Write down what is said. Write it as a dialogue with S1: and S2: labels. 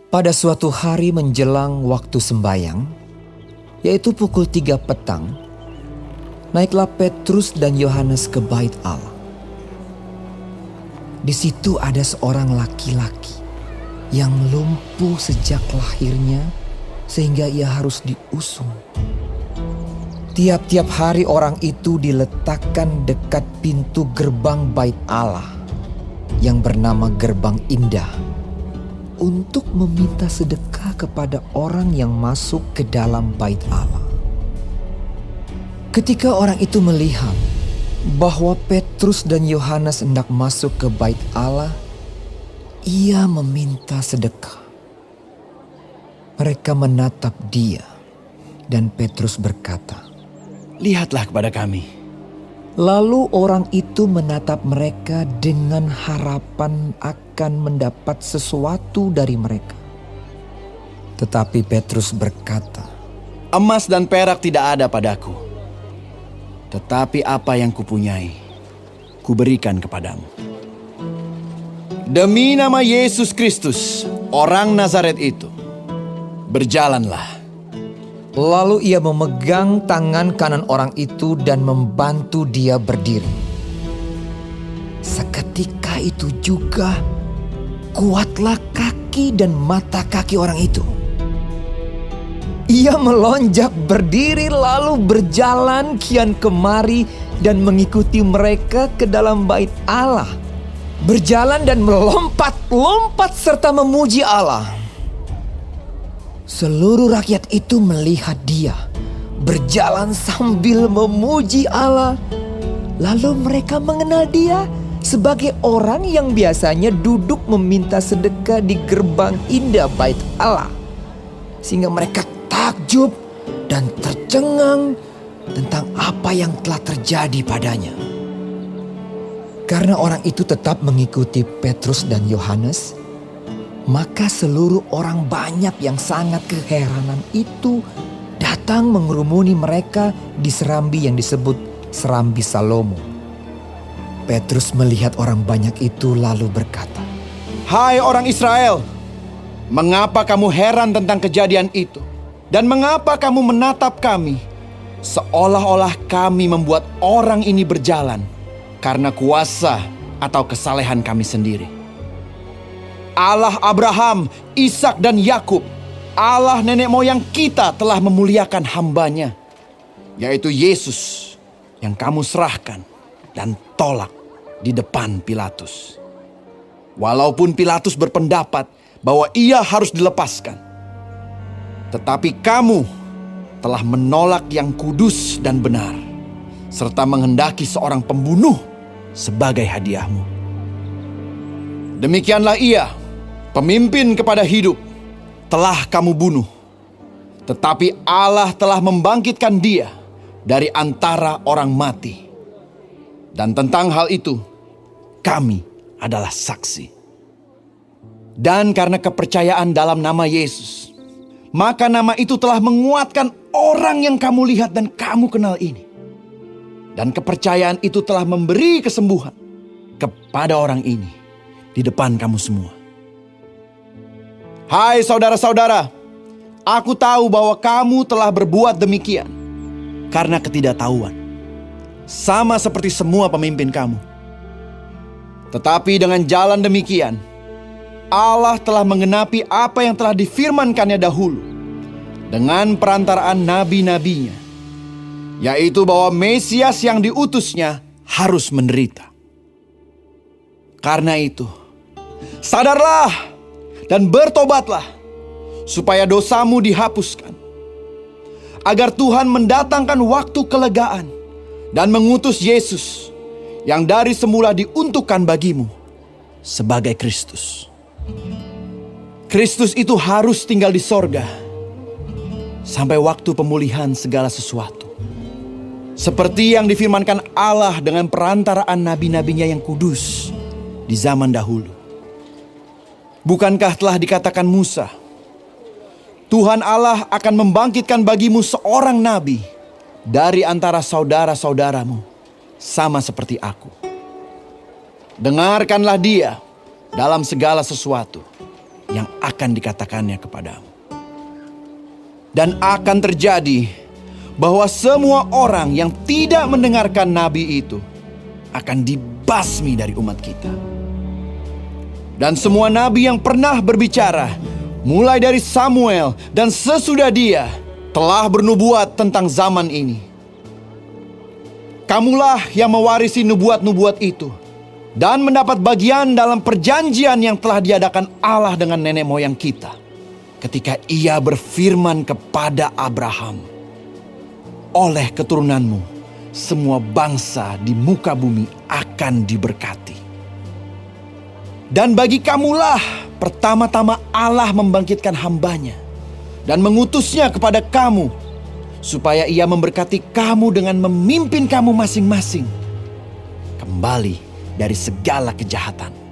S1: Pada suatu hari menjelang waktu sembayang, yaitu pukul 3 petang, naiklah Petrus dan Yohanes ke bait Allah. Di situ ada seorang laki-laki yang lumpuh sejak lahirnya sehingga ia harus diusung. Tiap-tiap hari orang itu diletakkan dekat pintu gerbang bait Allah yang bernama Gerbang Indah untuk meminta sedekah kepada orang yang masuk ke dalam bait Allah. Ketika orang itu melihat bahwa Petrus dan Yohanes hendak masuk ke bait Allah, ia meminta sedekah. Mereka menatap dia dan Petrus berkata,
S2: "Lihatlah kepada kami."
S1: Lalu orang itu menatap mereka dengan harapan akan mendapat sesuatu dari mereka. Tetapi Petrus berkata,
S2: "Emas dan perak tidak ada padaku, tetapi apa yang kupunyai, kuberikan kepadamu. Demi nama Yesus Kristus, orang Nazaret itu, berjalanlah."
S1: Lalu ia memegang tangan kanan orang itu dan membantu dia berdiri. Seketika itu juga kuatlah kaki dan mata kaki orang itu. Ia melonjak berdiri lalu berjalan kian kemari dan mengikuti mereka ke dalam bait Allah. Berjalan dan melompat-lompat serta memuji Allah. Seluruh rakyat itu melihat dia berjalan sambil memuji Allah. Lalu mereka mengenal dia sebagai orang yang biasanya duduk meminta sedekah di gerbang indah bait Allah. Sehingga mereka takjub dan tercengang tentang apa yang telah terjadi padanya. Karena orang itu tetap mengikuti Petrus dan Yohanes, maka seluruh orang banyak yang sangat keheranan itu datang mengerumuni mereka di serambi yang disebut Serambi Salomo. Petrus melihat orang banyak itu lalu berkata,
S2: "Hai orang Israel, mengapa kamu heran tentang kejadian itu? Dan mengapa kamu menatap kami seolah-olah kami membuat orang ini berjalan karena kuasa atau kesalehan kami sendiri? Allah Abraham, Ishak dan Yakub, Allah nenek moyang kita telah memuliakan hambanya, yaitu Yesus yang kamu serahkan dan tolak di depan Pilatus. Walaupun Pilatus berpendapat bahwa ia harus dilepaskan, tetapi kamu telah menolak yang kudus dan benar, serta menghendaki seorang pembunuh sebagai hadiahmu. Demikianlah ia, pemimpin kepada hidup, telah kamu bunuh. Tetapi Allah telah membangkitkan dia dari antara orang mati. Dan tentang hal itu, kami adalah saksi. Dan karena kepercayaan dalam nama Yesus, maka nama itu telah menguatkan orang yang kamu lihat dan kamu kenal ini. Dan kepercayaan itu telah memberi kesembuhan kepada orang ini di depan kamu semua. Hai saudara-saudara, aku tahu bahwa kamu telah berbuat demikian karena ketidaktahuan, sama seperti semua pemimpin kamu. Tetapi dengan jalan demikian, Allah telah menggenapi apa yang telah difirmankannya dahulu dengan perantaraan nabi-nabinya, yaitu bahwa Mesias yang diutusnya harus menderita. Karena itu, sadarlah dan bertobatlah, supaya dosamu dihapuskan, agar Tuhan mendatangkan waktu kelegaan dan mengutus Yesus yang dari semula diuntukkan bagimu sebagai Kristus. Kristus itu harus tinggal di sorga sampai waktu pemulihan segala sesuatu, seperti yang difirmankan Allah dengan perantaraan nabi-nabinya yang kudus di zaman dahulu. Bukankah telah dikatakan Musa, Tuhan Allah akan membangkitkan bagimu seorang nabi dari antara saudara-saudaramu, sama seperti aku. Dengarkanlah dia dalam segala sesuatu, yang akan dikatakannya kepadamu. Dan akan terjadi bahwa semua orang yang tidak mendengarkan nabi itu akan dibasmi dari umat kita. Dan semua nabi yang pernah berbicara, mulai dari Samuel dan sesudah dia, telah bernubuat tentang zaman ini. Kamulah yang mewarisi nubuat-nubuat itu dan mendapat bagian dalam perjanjian yang telah diadakan Allah dengan nenek moyang kita ketika Ia berfirman kepada Abraham, "Oleh keturunanmu, semua bangsa di muka bumi akan diberkati." Dan bagi kamulah pertama-tama Allah membangkitkan hambanya dan mengutusnya kepada kamu, supaya Ia memberkati kamu dengan memimpin kamu masing-masing kembali dari segala kejahatan.